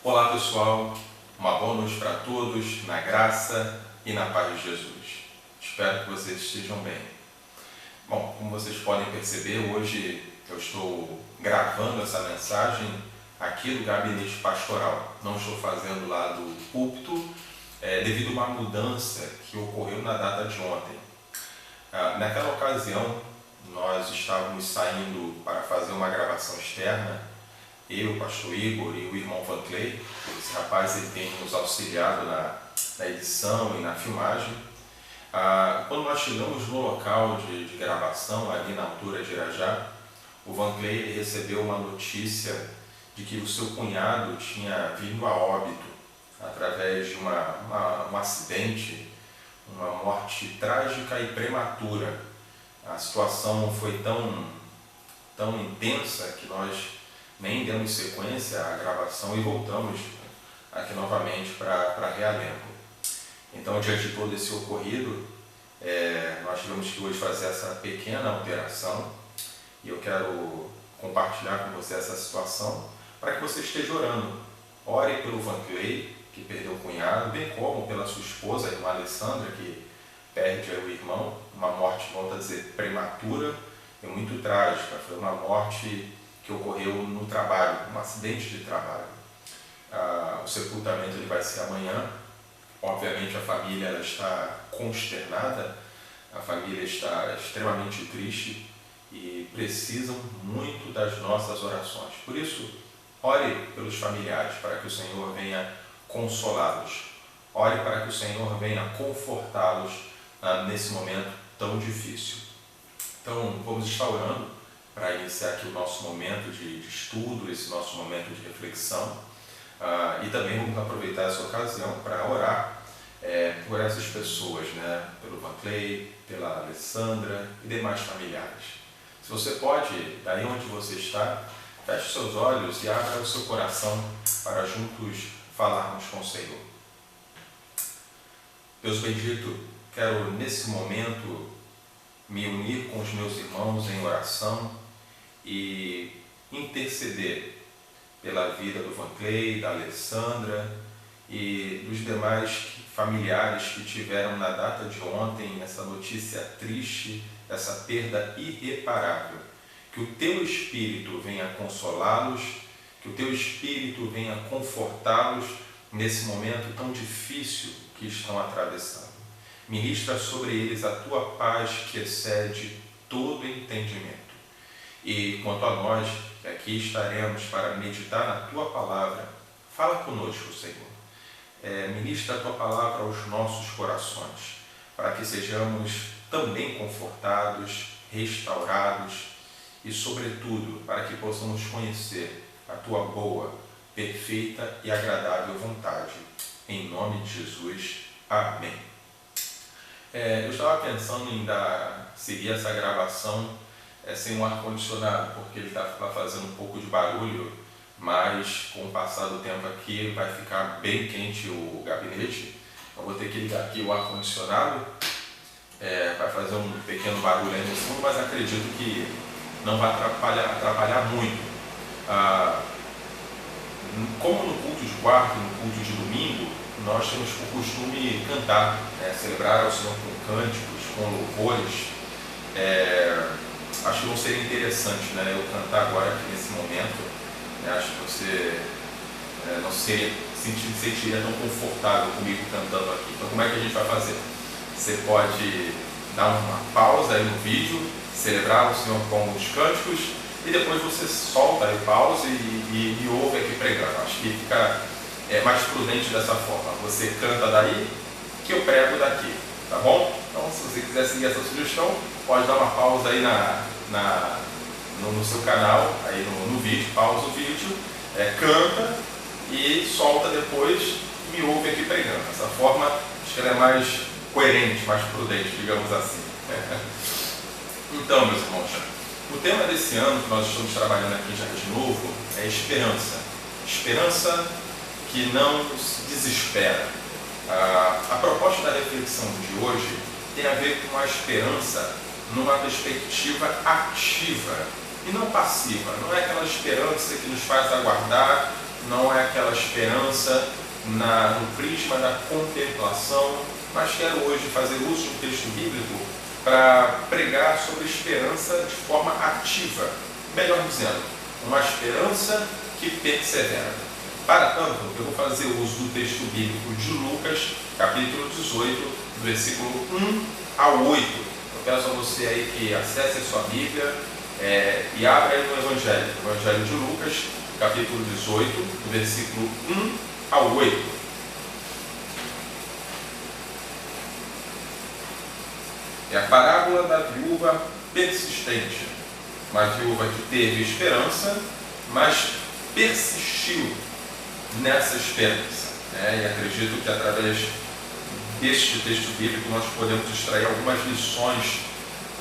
Olá pessoal, uma boa noite para todos, na graça e na paz de Jesus. Espero que vocês estejam bem. Bom, como vocês podem perceber, hoje eu estou gravando essa mensagem aqui do gabinete pastoral. Não estou fazendo lá do púlpito, devido a uma mudança que ocorreu na data de ontem. Naquela ocasião, nós estávamos saindo para fazer uma gravação externa, eu, o pastor Igor e o irmão Van Clay. Esse rapaz ele tem nos auxiliado na edição e na filmagem. Quando nós chegamos no local de gravação, ali na altura de Irajá, o Van Clay recebeu uma notícia de que o seu cunhado tinha vindo a óbito através de um acidente, uma morte trágica e prematura. A situação foi tão intensa que nós nem demos sequência à gravação e voltamos aqui novamente para Realengo. Então, diante de todo esse ocorrido, nós tivemos que hoje fazer essa pequena alteração e eu quero compartilhar com você essa situação para que você esteja orando. Ore pelo Van Clay, que perdeu o cunhado, bem como pela sua esposa, a irmã Alessandra, que perde o irmão, uma morte, volto a dizer, prematura e muito trágica. Foi uma morte que ocorreu no trabalho, um acidente de trabalho. O sepultamento ele vai ser amanhã. Obviamente a família ela está consternada, a família está extremamente triste e precisam muito das nossas orações. Por isso, ore pelos familiares para que o Senhor venha consolá-los. Ore para que o Senhor venha confortá-los nesse momento tão difícil. Então, vamos estar orando para iniciar aqui o nosso momento de estudo, esse nosso momento de reflexão. E também vamos aproveitar essa ocasião para orar por essas pessoas, né? Pelo Van Clay, pela Alessandra e demais familiares. Se você pode, daí onde você está, feche seus olhos e abra o seu coração para juntos falarmos com o Senhor. Deus bendito, quero nesse momento me unir com os meus irmãos em oração e interceder pela vida do Van Clay, da Alessandra e dos demais familiares que tiveram na data de ontem essa notícia triste, essa perda irreparável. Que o teu Espírito venha consolá-los, que o teu Espírito venha confortá-los nesse momento tão difícil que estão atravessando. Ministra sobre eles a tua paz que excede todo entendimento. E quanto a nós, que aqui estaremos para meditar na tua palavra, fala conosco, Senhor. Ministra a tua palavra aos nossos corações, para que sejamos também confortados, restaurados e, sobretudo, para que possamos conhecer a tua boa, perfeita e agradável vontade. Em nome de Jesus. Amém. Eu estava pensando em seguir essa gravação sem um ar-condicionado, porque ele estava fazendo um pouco de barulho, mas com o passar do tempo aqui vai ficar bem quente o gabinete. Eu vou ter que ligar aqui o ar-condicionado, vai fazer um pequeno barulho aí no fundo, mas acredito que não vai atrapalhar muito. Como no culto de quarta e no culto de domingo, nós temos por costume cantar, celebrar ao Senhor com cânticos, com louvores. Acho que não seria interessante, eu cantar agora aqui nesse momento. Acho que você não se sentiria tão confortável comigo cantando aqui. Então, como é que a gente vai fazer? Você pode dar uma pausa aí no vídeo, celebrar o Senhor com os cânticos e depois você solta aí o pause e me ouve aqui pregando. Acho que fica mais prudente dessa forma. Você canta daí que eu prego daqui, tá bom? Então, se você quiser seguir essa sugestão, pode dar uma pausa aí no seu canal, aí no vídeo, pausa o vídeo, canta e solta depois e me ouve aqui pregando. Dessa forma, acho que ela é mais coerente, mais prudente, digamos assim. Então, meus irmãos, o tema desse ano que nós estamos trabalhando aqui já de novo é esperança. Esperança que não se desespera. A proposta da reflexão de hoje tem a ver com a esperança numa perspectiva ativa e não passiva. Não é aquela esperança que nos faz aguardar não é aquela esperança no prisma da contemplação, mas quero hoje fazer uso de um texto bíblico para pregar sobre esperança de forma ativa, melhor dizendo, uma esperança que persevera. Para tanto, eu vou fazer uso do texto bíblico de Lucas, capítulo 18, versículo 1 ao 8. Eu peço a você aí que acesse a sua Bíblia e abra aí no Evangelho de Lucas, capítulo 18, versículo 1 ao 8. É a parábola da viúva persistente. Uma viúva que teve esperança, mas persistiu nessa esperança. E acredito que através deste texto bíblico nós podemos extrair algumas lições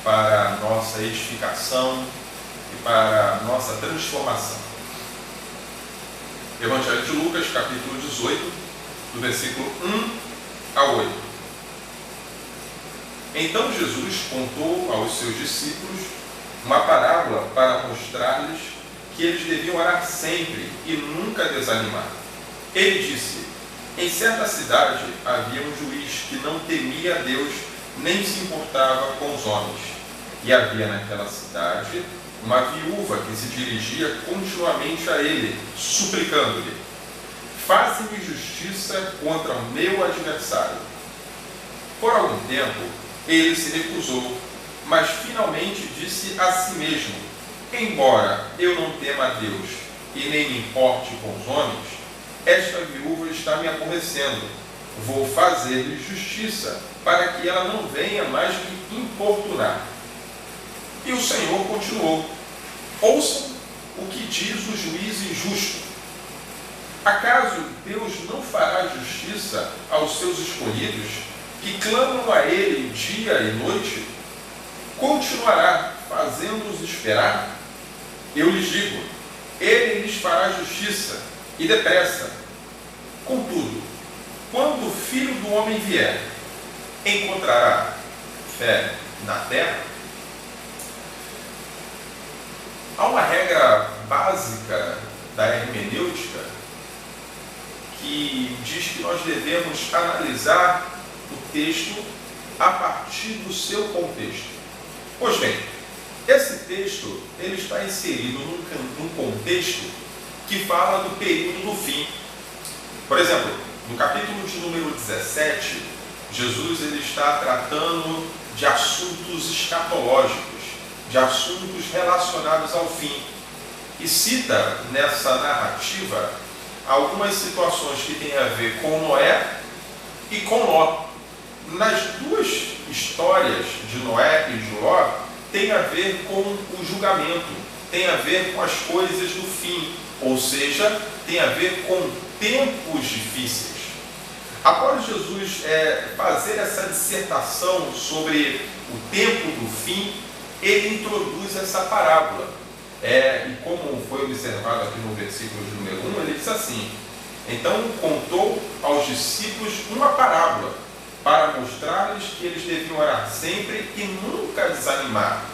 para a nossa edificação e para a nossa transformação. Evangelho de Lucas, capítulo 18, do versículo 1 ao 8. Então Jesus contou aos seus discípulos uma parábola para mostrar-lhes que eles deviam orar sempre e nunca desanimar. Ele disse: em certa cidade havia um juiz que não temia a Deus nem se importava com os homens. E havia naquela cidade uma viúva que se dirigia continuamente a ele, suplicando-lhe: faze-me justiça contra o meu adversário. Por algum tempo ele se recusou, mas finalmente disse a si mesmo: embora eu não tema a Deus e nem me importe com os homens, esta viúva está me aborrecendo. Vou fazer-lhe justiça, para que ela não venha mais me importunar. E o Senhor continuou: ouçam o que diz o juiz injusto. Acaso Deus não fará justiça aos seus escolhidos, que clamam a Ele dia e noite? Continuará fazendo-os esperar? Eu lhes digo, Ele lhes fará justiça, e depressa. Contudo, quando o Filho do Homem vier, encontrará fé na terra? Há uma regra básica da hermenêutica que diz que nós devemos analisar o texto a partir do seu contexto. Pois bem, esse texto ele está inserido num contexto que fala do período do fim. Por exemplo, no capítulo de número 17, Jesus ele está tratando de assuntos escatológicos, de assuntos relacionados ao fim. E cita nessa narrativa algumas situações que têm a ver com Noé e com Ló. Nas duas histórias de Noé e de Ló, tem a ver com o julgamento, tem a ver com as coisas do fim, ou seja, tem a ver com tempos difíceis. Após Jesus fazer essa dissertação sobre o tempo do fim, ele introduz essa parábola. E como foi observado aqui no versículo de número 1, ele diz assim: então contou aos discípulos uma parábola, para mostrar-lhes que eles deviam orar sempre e nunca desanimar.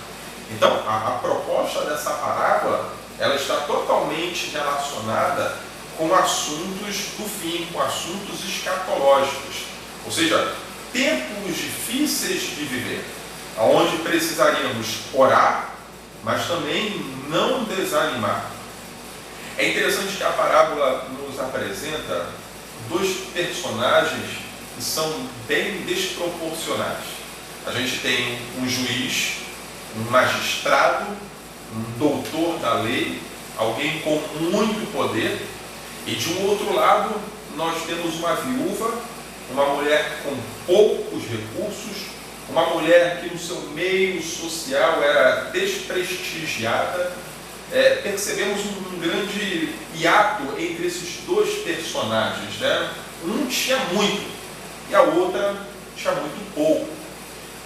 Então, a proposta dessa parábola, ela está totalmente relacionada com assuntos do fim, com assuntos escatológicos. Ou seja, tempos difíceis de viver, onde precisaríamos orar, mas também não desanimar. É interessante que a parábola nos apresenta dois personagens que são bem desproporcionais. A gente tem um juiz, um magistrado, um doutor da lei, alguém com muito poder, e de um outro lado nós temos uma viúva, uma mulher com poucos recursos, uma mulher que no seu meio social era desprestigiada. Percebemos um grande hiato entre esses dois personagens, né? Um tinha muito e a outra tinha muito pouco.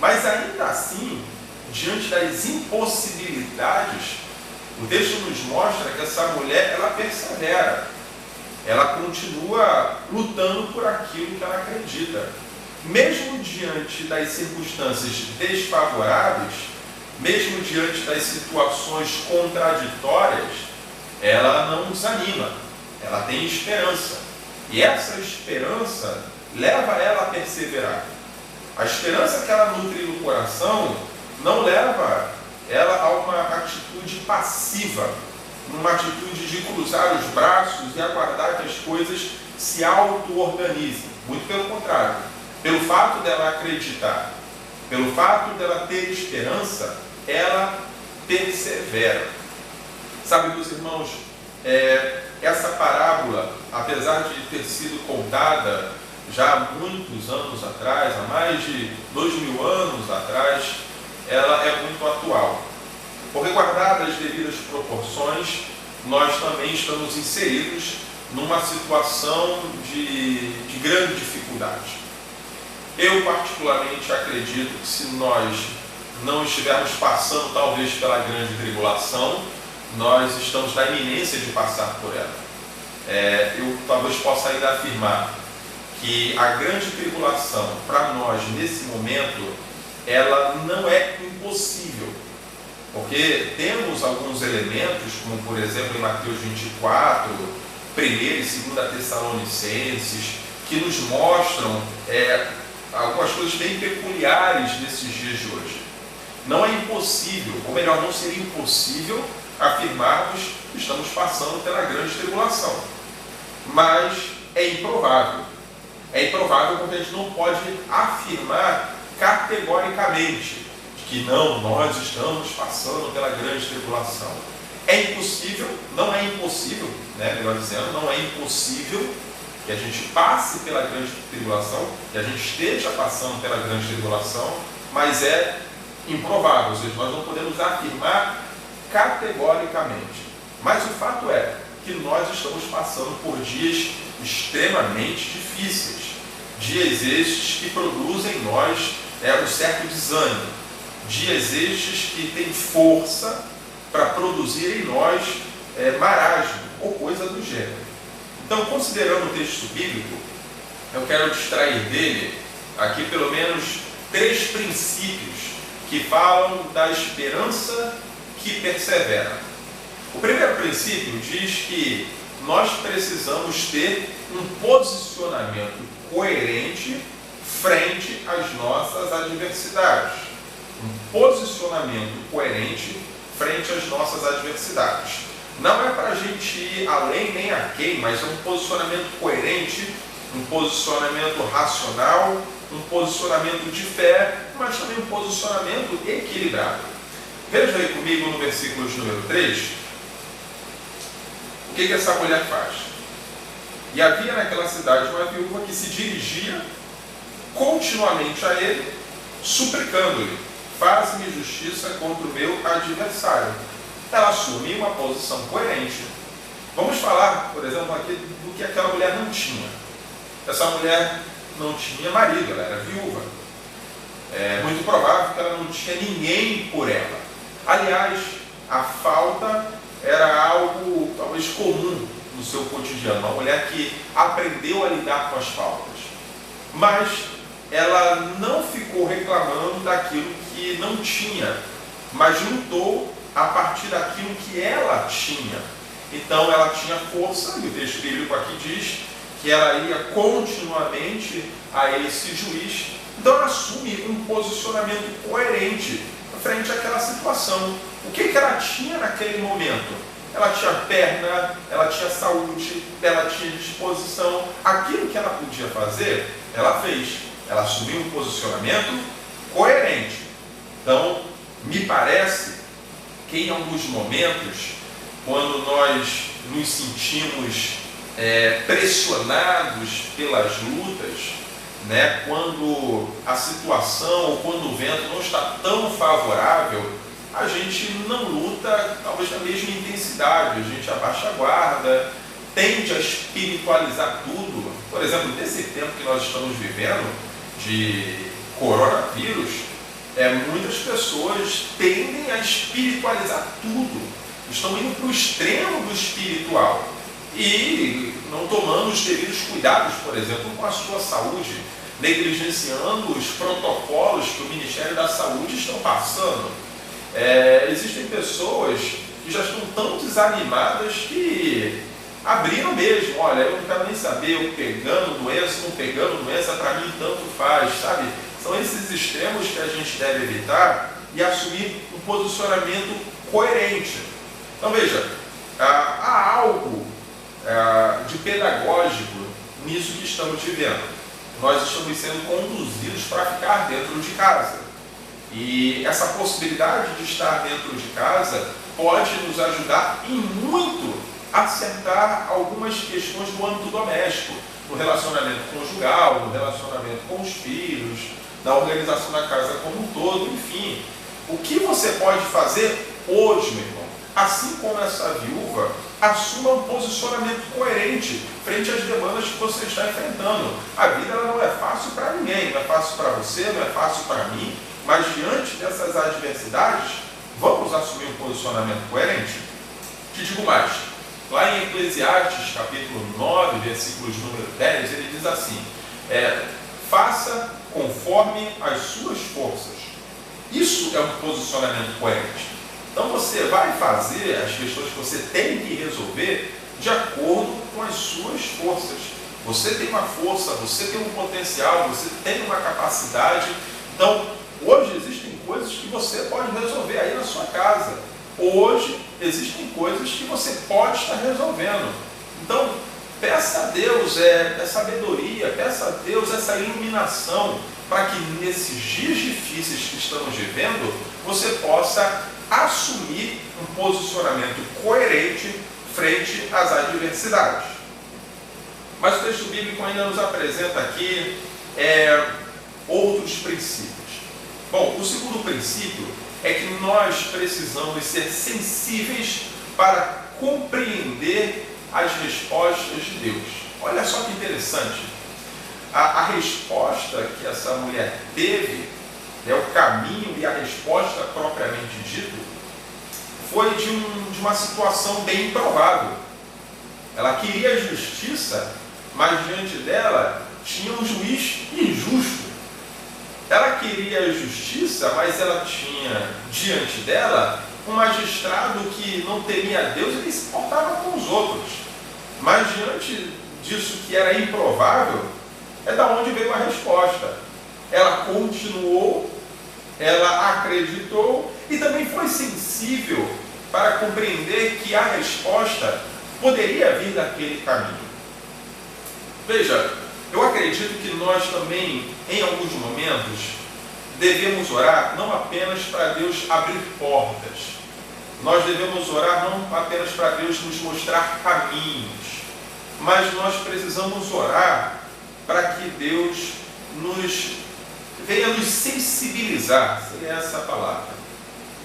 Mas ainda assim, diante das impossibilidades, o texto nos mostra que essa mulher, ela persevera. Ela continua lutando por aquilo que ela acredita. Mesmo diante das circunstâncias desfavoráveis, mesmo diante das situações contraditórias, ela não desanima. ela tem esperança. E essa esperança leva ela a perseverar. A esperança que ela nutre no coração não leva ela a uma atitude passiva, uma atitude de cruzar os braços e aguardar que as coisas se auto-organizem. Muito pelo contrário. Pelo fato dela acreditar, pelo fato dela ter esperança, ela persevera. Sabe, meus irmãos, essa parábola, apesar de ter sido contada já há muitos anos atrás, há mais de 2000 anos atrás, ela é muito atual. Porque, guardadas as devidas proporções, nós também estamos inseridos numa situação de grande dificuldade. Eu, particularmente, acredito que se nós não estivermos passando, talvez, pela grande tribulação, nós estamos na iminência de passar por ela. Eu talvez possa ainda afirmar que a grande tribulação, para nós, nesse momento, ela não é impossível. Porque temos alguns elementos, como, por exemplo, em Mateus 24, 1 e 2 Tessalonicenses, que nos mostram algumas coisas bem peculiares nesses dias de hoje. Não é impossível, ou melhor, não seria impossível afirmarmos que estamos passando pela grande tribulação. Mas é improvável. É improvável porque a gente não pode afirmar categoricamente que não, nós estamos passando pela grande tribulação. É impossível, não é impossível, melhor dizendo, não é impossível que a gente passe pela grande tribulação, que a gente esteja passando pela grande tribulação, mas é improvável, ou seja, nós não podemos afirmar categoricamente. Mas o fato é que nós estamos passando por dias extremamente difíceis, dias estes que produzem em nós um certo desânimo, dias estes que têm força para produzir em nós marasmo ou coisa do gênero. Então, considerando o texto bíblico, eu quero extrair dele aqui pelo menos 3 princípios que falam da esperança que persevera. O primeiro princípio diz que nós precisamos ter um posicionamento coerente frente às nossas adversidades. Um posicionamento coerente frente às nossas adversidades. Não é para a gente ir além nem aquém, mas é um posicionamento coerente, um posicionamento racional, um posicionamento de fé, mas também um posicionamento equilibrado. Veja aí comigo no versículo de número 3, o que essa mulher faz. E havia naquela cidade uma viúva que se dirigia continuamente a ele, suplicando-lhe: faze-me justiça contra o meu adversário. Ela assume uma posição coerente. Vamos falar, por exemplo, aqui do que aquela mulher não tinha. Essa mulher não tinha marido, ela era viúva. É muito provável que ela não tinha ninguém por ela. Aliás, a falta era algo talvez comum no seu cotidiano, uma mulher que aprendeu a lidar com as faltas. Mas ela não ficou reclamando daquilo que não tinha, mas lutou a partir daquilo que ela tinha. Então ela tinha força, e o texto bíblico aqui diz que ela ia continuamente a esse juiz. Então ela assume um posicionamento coerente frente àquela situação. O que ela tinha naquele momento? Ela tinha perna, ela tinha saúde, ela tinha disposição. Aquilo que ela podia fazer, ela fez. Ela assumiu um posicionamento coerente. Então, me parece que em alguns momentos, quando nós nos sentimos pressionados pelas lutas, quando a situação ou quando o vento não está tão favorável, a gente não luta talvez na mesma intensidade, a gente abaixa a guarda, tende a espiritualizar tudo. Por exemplo, nesse tempo que nós estamos vivendo de coronavírus, muitas pessoas tendem a espiritualizar tudo, estão indo para o extremo do espiritual e não tomando os devidos cuidados, por exemplo, com a sua saúde, negligenciando os protocolos que o Ministério da Saúde estão passando. Existem pessoas que já estão tão desanimadas que abriram mesmo. Olha, eu não quero nem saber, eu pegando doença, não pegando doença, para mim tanto faz, sabe? São esses extremos que a gente deve evitar e assumir um posicionamento coerente. Então veja, há algo de pedagógico nisso que estamos vivendo. Nós estamos sendo conduzidos para ficar dentro de casa. E essa possibilidade de estar dentro de casa pode nos ajudar e muito a acertar algumas questões do âmbito doméstico, no relacionamento conjugal, no relacionamento com os filhos, na organização da casa como um todo, enfim. O que você pode fazer hoje, meu irmão? Assim como essa viúva, assuma um posicionamento coerente frente às demandas que você está enfrentando. A vida ela não é fácil para ninguém, não é fácil para você, não é fácil para mim, mas diante dessas adversidades, vamos assumir um posicionamento coerente? Te digo mais, lá em Eclesiastes, capítulo 9, versículos número 10, ele diz assim, faça conforme as suas forças. Isso é um posicionamento coerente. Então você vai fazer as questões que você tem que resolver de acordo com as suas forças. Você tem uma força, você tem um potencial, você tem uma capacidade. Então, hoje existem coisas que você pode resolver aí na sua casa. Hoje existem coisas que você pode estar resolvendo. Então, peça a Deus sabedoria, peça a Deus essa iluminação, para que nesses dias difíceis que estamos vivendo, você possa assumir um posicionamento coerente frente às adversidades. Mas o texto bíblico ainda nos apresenta aqui outros princípios. Bom, o segundo princípio é que nós precisamos ser sensíveis para compreender as respostas de Deus. Olha só que interessante. A resposta que essa mulher teve, o caminho e a resposta propriamente dito, foi de uma situação bem improvável. Ela queria justiça, mas diante dela tinha um juiz injusto. Ela queria justiça, mas ela tinha diante dela um magistrado que não temia a Deus e nem se importava com os outros. Mas diante disso que era improvável, é da onde veio a resposta. Ela continuou, ela acreditou e também foi sensível para compreender que a resposta poderia vir daquele caminho. Veja, eu acredito que nós também, em alguns momentos, devemos orar não apenas para Deus abrir portas. Nós devemos orar não apenas para Deus nos mostrar caminhos, mas nós precisamos orar para que Deus venha nos sensibilizar, seria essa a palavra,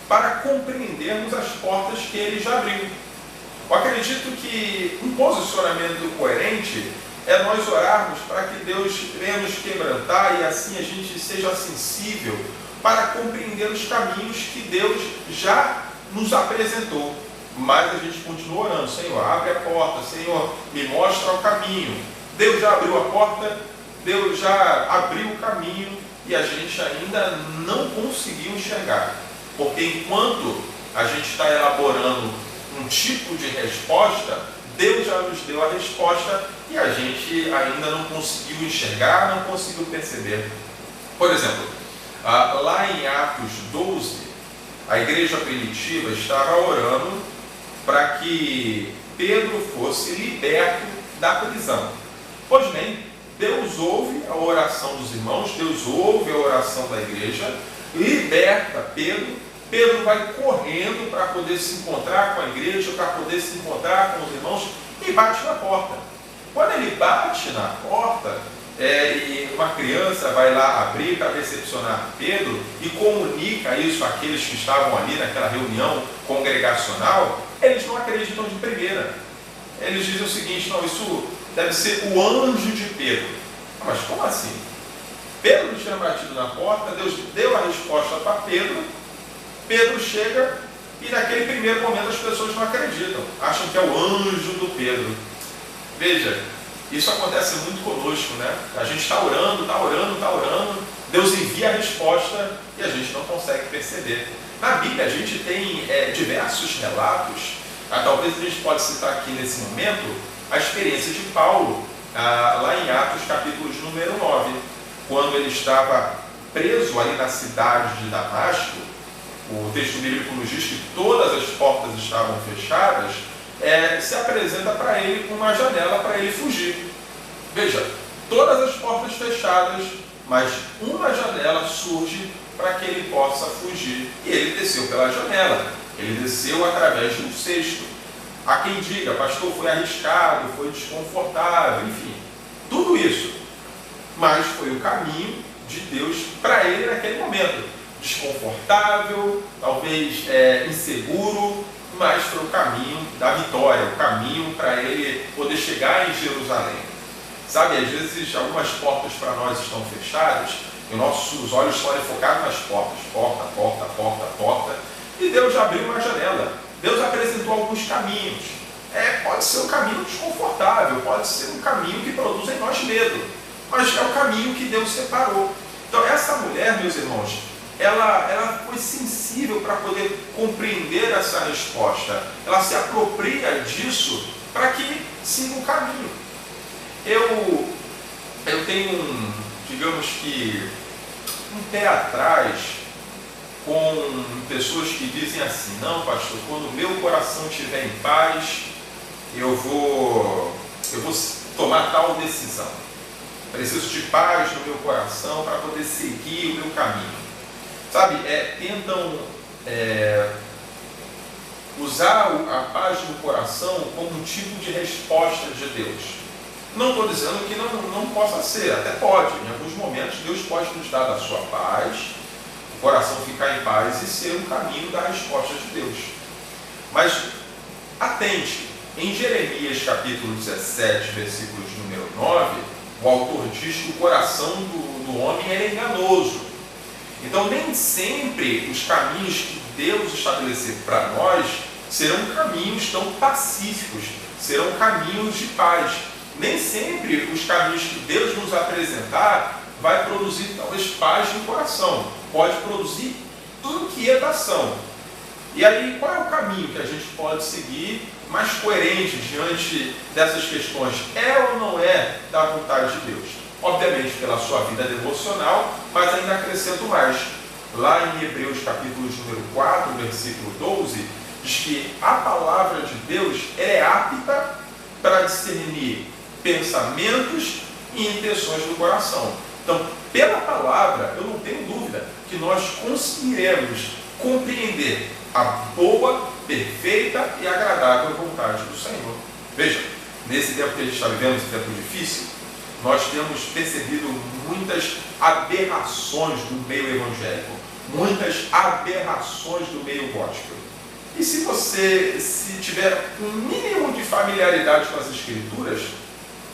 para compreendermos as portas que Ele já abriu. Eu acredito que um posicionamento coerente é nós orarmos para que Deus venha nos quebrantar e assim a gente seja sensível para compreender os caminhos que Deus já nos apresentou. Mas a gente continua orando, Senhor, abre a porta, Senhor, me mostra o caminho. Deus já abriu a porta, Deus já abriu o caminho e a gente ainda não conseguiu enxergar. Porque enquanto a gente está elaborando um tipo de resposta, Deus já nos deu a resposta e a gente ainda não conseguiu enxergar, não conseguiu perceber. Por exemplo, lá em Atos 12, a igreja primitiva estava orando para que Pedro fosse liberto da prisão. Pois bem, Deus ouve a oração dos irmãos, Deus ouve a oração da igreja, liberta Pedro. Pedro vai correndo para poder se encontrar com a igreja, para poder se encontrar com os irmãos e bate na porta. Quando ele bate na porta, e uma criança vai lá abrir para recepcionar Pedro e comunica isso àqueles que estavam ali naquela reunião congregacional, eles não acreditam de primeira. Eles dizem o seguinte: não, isso deve ser o anjo de Pedro. Mas como assim? Pedro tinha batido na porta, Deus deu a resposta para Pedro, Pedro chega e naquele primeiro momento as pessoas não acreditam, acham que é o anjo do Pedro. Veja, isso acontece muito conosco, né? A gente está orando, Deus envia a resposta e a gente não consegue perceber. Na Bíblia a gente tem diversos relatos Talvez a gente pode citar aqui nesse momento a experiência de Paulo, lá em Atos capítulo de número 9, quando ele estava preso ali na cidade de Damasco. O texto bíblico nos diz que todas as portas estavam fechadas, se apresenta para ele uma janela para ele fugir. Veja, todas as portas fechadas, mas uma janela surge para que ele possa fugir. E ele desceu pela janela, ele desceu através de um cesto. Há quem diga, pastor, foi arriscado, foi desconfortável, enfim, tudo isso. Mas foi o caminho de Deus para ele naquele momento. Desconfortável, talvez inseguro, mas foi o caminho da vitória, o caminho para ele poder chegar em Jerusalém. Sabe, às vezes algumas portas para nós estão fechadas e nossos olhos estão focados nas portas, porta, e Deus abriu uma janela. Deus apresentou alguns caminhos. Pode ser um caminho desconfortável, pode ser um caminho que produz em nós medo, mas é o caminho que Deus separou. Então essa mulher, meus irmãos, ela foi sensível para poder compreender essa resposta. Ela se apropria disso para que siga o caminho. Eu tenho, digamos que, um pé atrás com pessoas que dizem assim: não, pastor, quando o meu coração estiver em paz, eu vou tomar tal decisão. Preciso de paz no meu coração para poder seguir o meu caminho. Sabe, tentam usar a paz no coração como um tipo de resposta de Deus. Não estou dizendo que não possa ser, até pode. Em alguns momentos Deus pode nos dar da sua paz, o coração ficar em paz e ser um caminho da resposta de Deus. Mas atente, em Jeremias capítulo 17, versículos número 9, o autor diz que o coração do homem é enganoso. Então nem sempre os caminhos que Deus estabelecer para nós serão caminhos tão pacíficos, serão caminhos de paz. Nem sempre os caminhos que Deus nos apresentar vai produzir talvez paz no coração, pode produzir inquietação. E aí, qual é o caminho que a gente pode seguir mais coerente diante dessas questões? É ou não é da vontade de Deus? Obviamente pela sua vida devocional, mas ainda acrescento mais. Lá em Hebreus capítulo número 4, versículo 12, diz que a palavra de Deus é apta para discernir pensamentos e intenções do coração. Então, pela palavra, eu não tenho dúvida que nós conseguiremos compreender a boa, perfeita e agradável vontade do Senhor. Veja, nesse tempo que a gente está vivendo, esse tempo difícil, nós temos percebido muitas aberrações do meio evangélico, muitas aberrações do meio gospel. E se você tiver um mínimo de familiaridade com as Escrituras,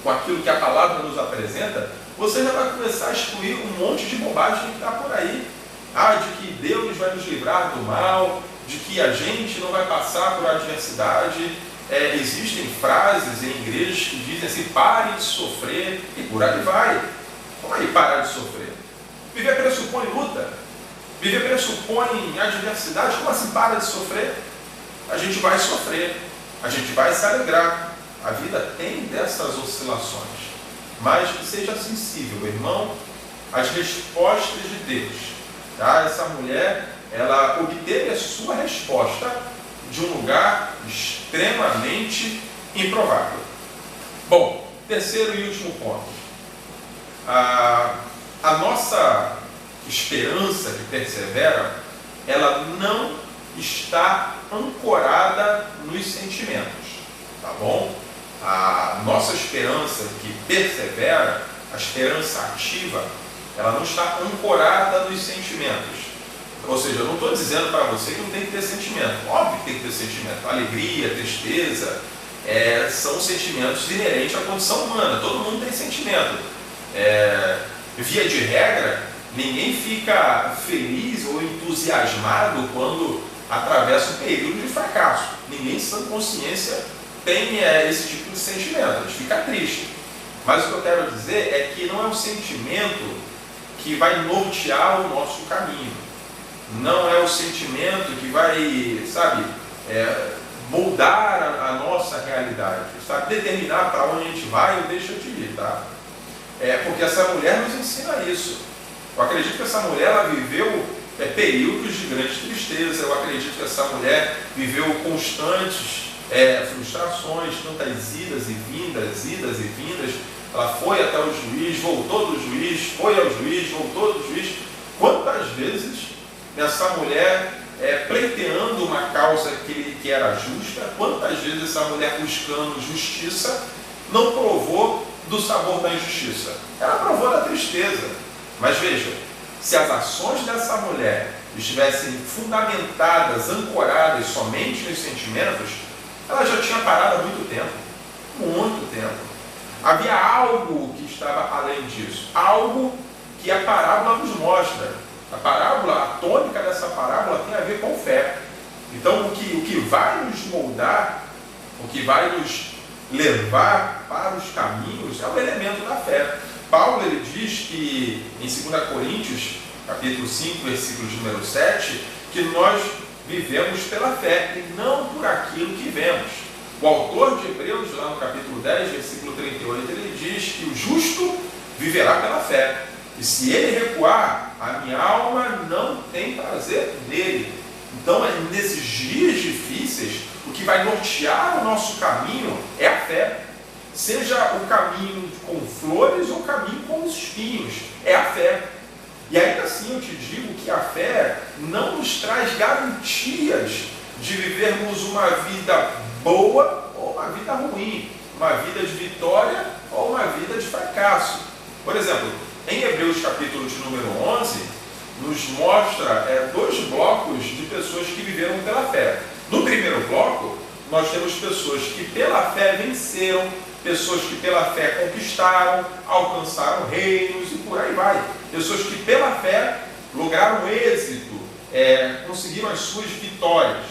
com aquilo que a palavra nos apresenta, você já vai começar a excluir um monte de bobagem que está por aí. De que Deus vai nos livrar do mal, de que a gente não vai passar por adversidade. Existem frases em igrejas que dizem assim: pare de sofrer, e por aí vai. Como aí parar de sofrer? Viver pressupõe luta, viver pressupõe adversidade. Como assim para de sofrer? A gente vai sofrer, a gente vai se alegrar. A vida tem dessas oscilações, mas que seja sensível, meu irmão, às respostas de Deus. Essa mulher, ela obteve a sua resposta de um lugar extremamente improvável. Bom, terceiro e último ponto. A nossa esperança que persevera, ela não está ancorada nos sentimentos, tá bom? A nossa esperança que persevera, a esperança ativa, ela não está ancorada nos sentimentos. Ou seja, eu não estou dizendo para você que não tem que ter sentimento. Óbvio que tem que ter sentimento. Alegria, tristeza, são sentimentos inerentes à condição humana. Todo mundo tem sentimento. Via de regra, ninguém fica feliz ou entusiasmado quando atravessa um período de fracasso. Ninguém sem consciência tem esse tipo de sentimento. A gente fica triste. Mas o que eu quero dizer é que não é um sentimento que vai nortear o nosso caminho. Não é o sentimento que vai, moldar a nossa realidade, sabe? Determinar para onde a gente vai ou deixa de ir, tá? Porque essa mulher nos ensina isso. Eu acredito que essa mulher, ela viveu períodos de grande tristeza. Eu acredito que essa mulher viveu constantes frustrações, tantas idas e vindas. Ela foi até o juiz, voltou do juiz, foi ao juiz, voltou do juiz. Quantas vezes essa mulher pleiteando uma causa que era justa, quantas vezes essa mulher buscando justiça não provou do sabor da injustiça? Ela provou da tristeza. Mas veja, se as ações dessa mulher estivessem fundamentadas, ancoradas somente nos sentimentos, ela já tinha parado há muito tempo. Muito tempo. Havia algo que estava além disso. Algo que a parábola nos mostra. A parábola, a tônica dessa parábola tem a ver com fé. Então, o que vai nos moldar, o que vai nos levar para os caminhos é o elemento da fé. Paulo, ele diz que em 2 Coríntios, capítulo 5, versículo de número 7, que nós vivemos pela fé e não por aquilo que vemos. O autor de Hebreus, lá no capítulo 10, versículo 38, ele diz que o justo viverá pela fé. E se ele recuar, a minha alma não tem prazer nele. Então, nesses dias difíceis, o que vai nortear o nosso caminho é a fé. Seja o caminho com flores ou o caminho com os espinhos. É a fé. E ainda assim eu te digo que a fé não nos traz garantias de vivermos uma vida boa ou uma vida ruim. Uma vida de vitória ou uma vida de fracasso. Por exemplo, em Hebreus capítulo de número 11, nos mostra dois blocos de pessoas que viveram pela fé. No primeiro bloco, nós temos pessoas que pela fé venceram, pessoas que pela fé conquistaram, alcançaram reinos e por aí vai. Pessoas que pela fé lograram êxito, conseguiram as suas vitórias.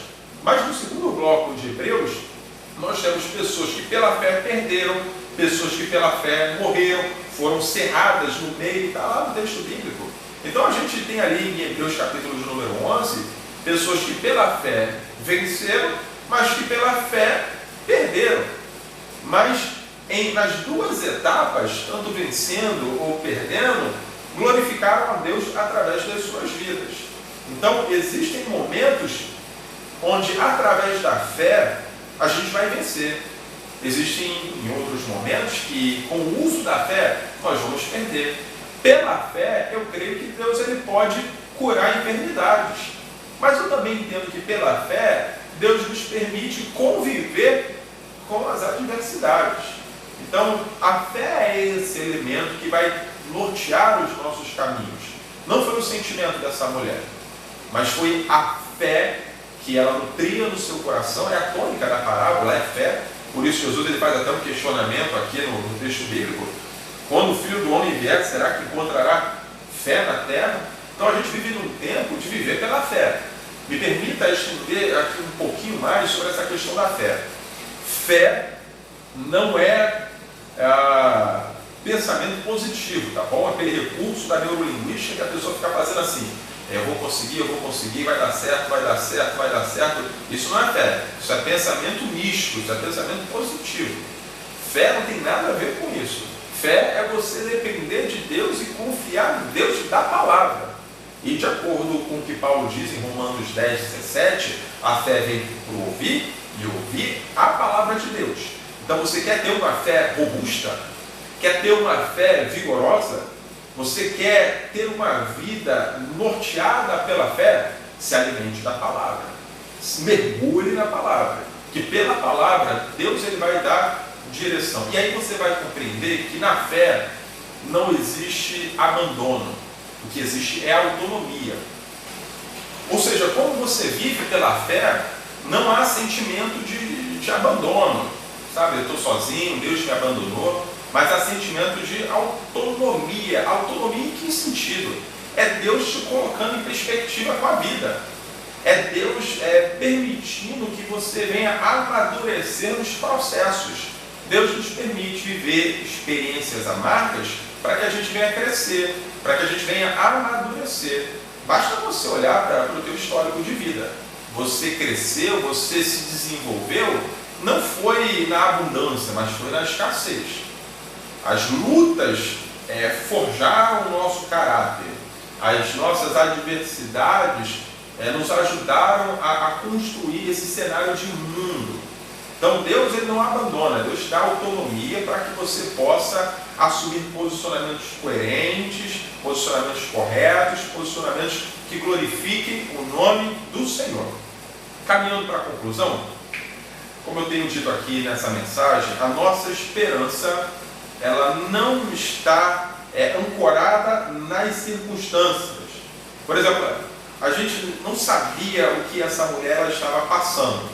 Mas no segundo bloco de Hebreus, nós temos pessoas que pela fé perderam, pessoas que pela fé morreram, foram cerradas no meio, está lá no texto bíblico. Então a gente tem ali em Hebreus capítulo de número 11, pessoas que pela fé venceram, mas que pela fé perderam. Mas nas duas etapas, tanto vencendo ou perdendo, glorificaram a Deus através das suas vidas. Então existem momentos onde através da fé a gente vai vencer. Existem em outros momentos que com o uso da fé nós vamos perder. Pela fé eu creio que Deus ele pode curar enfermidades. Mas eu também entendo que pela fé Deus nos permite conviver com as adversidades. Então a fé é esse elemento que vai nortear os nossos caminhos. Não foi o sentimento dessa mulher, mas foi a fé que ela nutria no seu coração. É a tônica da parábola, é fé. Por isso Jesus ele faz até um questionamento aqui no texto bíblico. Quando o Filho do Homem vier, será que encontrará fé na terra? Então a gente vive num tempo de viver pela fé. Me permita estender aqui um pouquinho mais sobre essa questão da fé. Fé não é pensamento positivo, tá bom? Aquele recurso da neurolinguística que a pessoa fica fazendo assim: eu vou conseguir, vai dar certo. Isso não é fé, isso é pensamento místico, isso é pensamento positivo. Fé não tem nada a ver com isso. Fé é você depender de Deus e confiar em Deus da palavra. E de acordo com o que Paulo diz em Romanos 10, 17, a fé vem por ouvir e ouvir a palavra de Deus. Então você quer ter uma fé robusta? Quer ter uma fé vigorosa? Você quer ter uma vida norteada pela fé? Se alimente da palavra. Mergulhe na palavra. Que pela palavra, Deus ele vai dar direção. E aí você vai compreender que na fé não existe abandono. O que existe é autonomia. Ou seja, como você vive pela fé, não há sentimento de abandono. Sabe, eu estou sozinho, Deus me abandonou. Mas há sentimento de autonomia. Autonomia em que sentido? É Deus te colocando em perspectiva com a vida. É Deus permitindo que você venha amadurecer nos processos. Deus nos permite viver experiências amargas para que a gente venha crescer, para que a gente venha amadurecer. Basta você olhar para o teu histórico de vida. você cresceu, você se desenvolveu, não foi na abundância, mas foi na escassez. As lutas forjaram o nosso caráter. As nossas adversidades nos ajudaram a construir esse cenário de mundo. Então Deus ele não abandona, Deus dá autonomia para que você possa assumir posicionamentos coerentes, posicionamentos corretos, posicionamentos que glorifiquem o nome do Senhor. Caminhando para a conclusão, como eu tenho dito aqui nessa mensagem, a nossa esperança ela não está ancorada nas circunstâncias. Por exemplo, a gente não sabia o que essa mulher ela estava passando,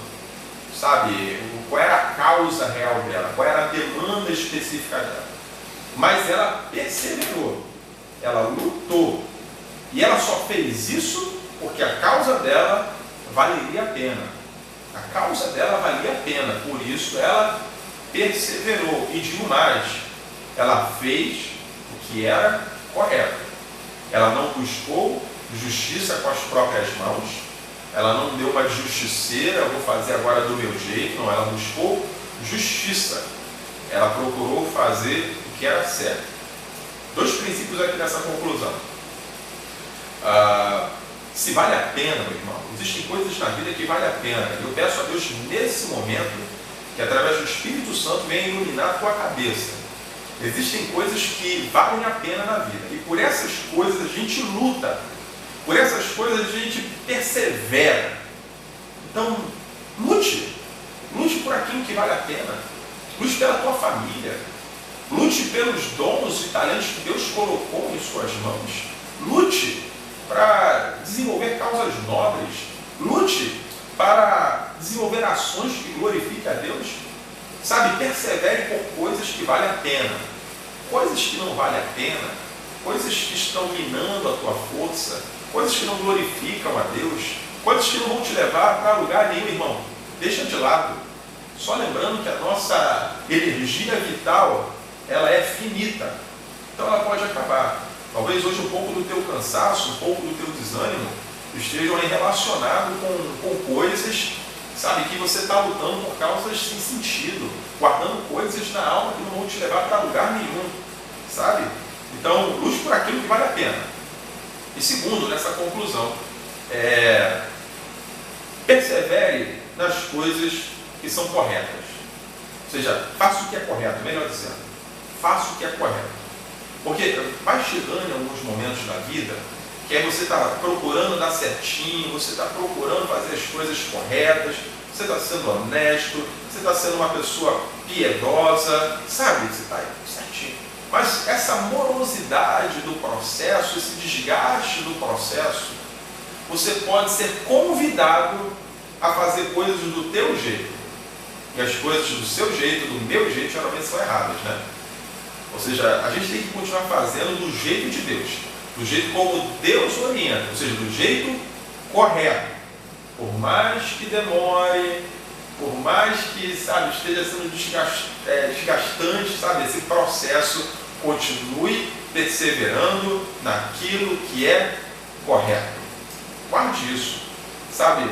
sabe? Qual era a causa real dela, qual era a demanda específica dela. Mas ela perseverou, ela lutou, e ela só fez isso porque a causa dela valeria a pena. A causa dela valia a pena, por isso ela perseverou. E digo mais, ela fez o que era correto. Ela não buscou justiça com as próprias mãos, ela não deu uma justiceira, eu vou fazer agora do meu jeito, não, ela buscou justiça. Ela procurou fazer o que era certo. Dois princípios aqui nessa conclusão. Se vale a pena, meu irmão, existem coisas na vida que vale a pena. Eu peço a Deus nesse momento que através do Espírito Santo venha iluminar a tua cabeça. Existem coisas que valem a pena na vida e por essas coisas a gente luta, por essas coisas a gente persevera. Então lute por aquilo que vale a pena, lute pela tua família, lute pelos dons e talentos que Deus colocou em suas mãos, lute para desenvolver causas nobres, lute para desenvolver ações que glorifiquem a Deus. Sabe, persevere por coisas que valem a pena. Coisas que não valem a pena, coisas que estão minando a tua força, coisas que não glorificam a Deus, coisas que não vão te levar para lugar nenhum, irmão. Deixa de lado. Só lembrando que a nossa energia vital, ela é finita. Então ela pode acabar. Talvez hoje um pouco do teu cansaço, um pouco do teu desânimo, estejam aí relacionados com coisas, sabe, que você está lutando por causas sem sentido, guardando coisas na alma que não vão te levar para lugar nenhum, sabe? Então, lute por aquilo que vale a pena. E segundo, nessa conclusão, persevere nas coisas que são corretas. Ou seja, faça o que é correto, melhor dizendo, faça o que é correto. Porque vai chegando em alguns momentos da vida que aí você está procurando dar certinho, você está procurando fazer as coisas corretas, você está sendo honesto, você está sendo uma pessoa piedosa, sabe? Você está aí certinho. Mas essa morosidade do processo, esse desgaste do processo, você pode ser convidado a fazer coisas do teu jeito. E as coisas do seu jeito, do meu jeito, geralmente são erradas, né? Ou seja, a gente tem que continuar fazendo do jeito de Deus, do jeito como Deus orienta, ou seja, do jeito correto. Por mais que demore, por mais que, sabe, esteja sendo desgastante, sabe, esse processo, continue perseverando naquilo que é correto. Guarde isso, sabe?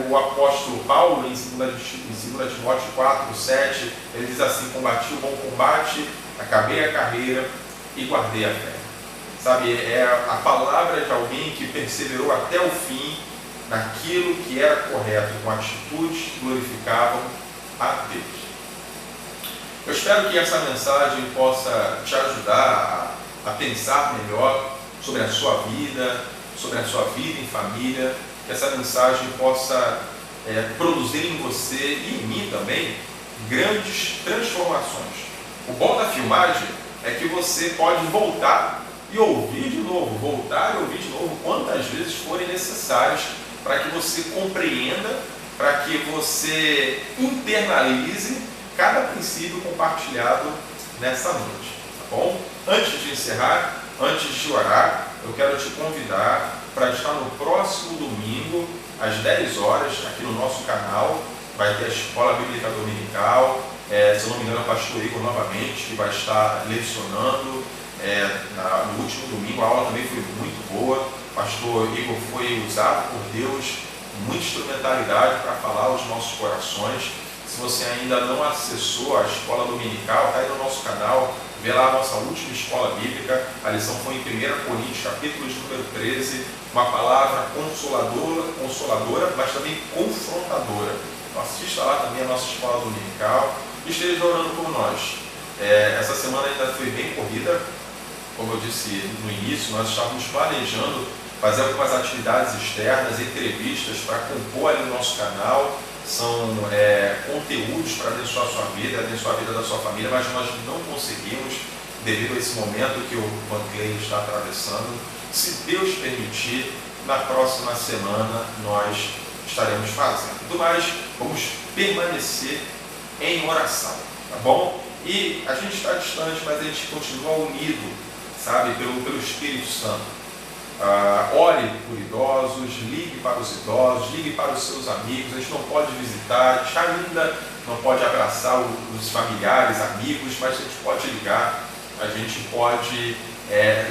O apóstolo Paulo, em 2 Timóteo 4, 7, ele diz assim: combati o bom combate, acabei a carreira e guardei a fé. Sabe, é a palavra de alguém que perseverou até o fim naquilo que era correto, com atitudes que glorificavam a Deus. Eu espero que essa mensagem possa te ajudar a pensar melhor sobre a sua vida em família, que essa mensagem possa produzir em você e em mim também grandes transformações. O bom da filmagem é que você pode voltar e ouvir de novo, quantas vezes forem necessárias, para que você compreenda, para que você internalize cada princípio compartilhado nessa noite, tá bom? Antes de encerrar, antes de orar, eu quero te convidar para estar no próximo domingo, às 10 horas, aqui no nosso canal. Vai ter a Escola Bíblica Dominical, se eu não me engano, o pastor Igor novamente, que vai estar lecionando no último domingo. A aula também foi muito boa. O pastor Igor foi usado por Deus muita instrumentalidade para falar aos nossos corações. Se você ainda não acessou a escola dominical, está aí no nosso canal, vê lá a nossa última escola bíblica. A lição foi em 1 Coríntios, capítulo de número 13, uma palavra consoladora, mas também confrontadora. Então, assista lá também a nossa escola dominical e esteja orando por nós. Essa semana ainda foi bem corrida, como eu disse no início, nós estávamos planejando fazer algumas atividades externas, entrevistas para compor ali no nosso canal. São conteúdos para abençoar a sua vida, abençoar a vida da sua família, mas nós não conseguimos devido a esse momento que o Vanclay está atravessando. Se Deus permitir, na próxima semana nós estaremos fazendo. Do mais, vamos permanecer em oração, tá bom? E a gente está distante, mas a gente continua unido, sabe, pelo Espírito Santo. Ore por idosos, ligue para os idosos, ligue para os seus amigos. A gente não pode visitar, a gente ainda não pode abraçar os familiares, amigos, mas a gente pode ligar, a gente pode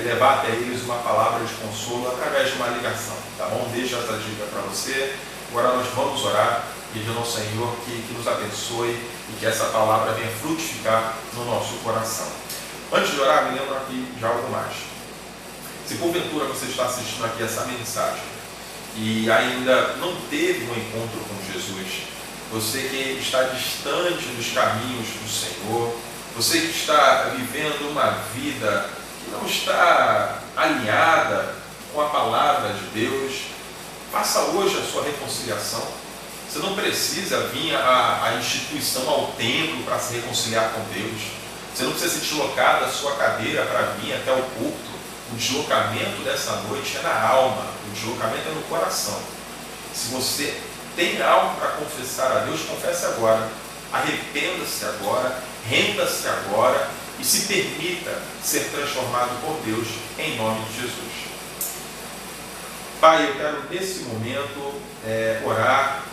levar até eles uma palavra de consolo através de uma ligação, tá bom? Deixa essa dica para você. Agora nós vamos orar, pedindo ao Senhor que nos abençoe e que essa palavra venha frutificar no nosso coração. Antes de orar, me lembro aqui de algo mais. Se porventura você está assistindo aqui essa mensagem e ainda não teve um encontro com Jesus, você que está distante dos caminhos do Senhor, você que está vivendo uma vida que não está alinhada com a palavra de Deus, faça hoje a sua reconciliação. Você não precisa vir à instituição, ao templo para se reconciliar com Deus. Você não precisa se deslocar da sua cadeira para vir até o culto. O deslocamento dessa noite é na alma, o deslocamento é no coração. Se você tem algo para confessar a Deus, confesse agora. Arrependa-se agora, renda-se agora e se permita ser transformado por Deus em nome de Jesus. Pai, eu quero nesse momento orar,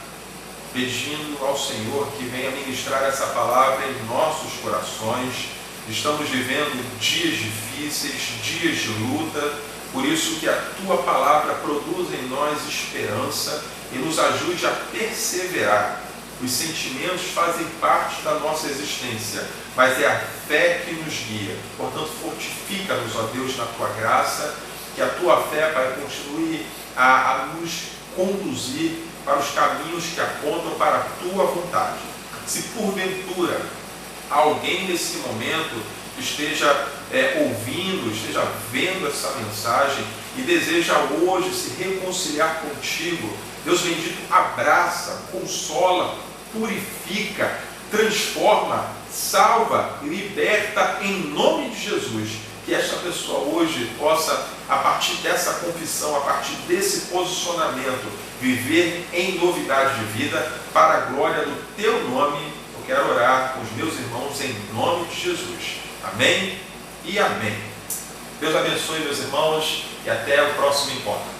pedindo ao Senhor que venha ministrar essa palavra em nossos corações. Estamos vivendo dias difíceis, dias de luta, por isso que a Tua palavra produza em nós esperança e nos ajude a perseverar. Os sentimentos fazem parte da nossa existência, mas é a fé que nos guia. Portanto, fortifica-nos, ó Deus, na Tua graça, que a Tua fé, Pai, continue a nos conduzir para os caminhos que apontam para a Tua vontade. Se porventura alguém nesse momento esteja ouvindo, esteja vendo essa mensagem e deseja hoje se reconciliar contigo, Deus bendito, abraça, consola, purifica, transforma, salva, liberta em nome de Jesus. Que esta pessoa hoje possa, a partir dessa confissão, a partir desse posicionamento, viver em novidade de vida para a glória do Teu nome. Eu quero orar com os meus irmãos em nome de Jesus. Amém e amém. Deus abençoe, meus irmãos, e até o próximo encontro.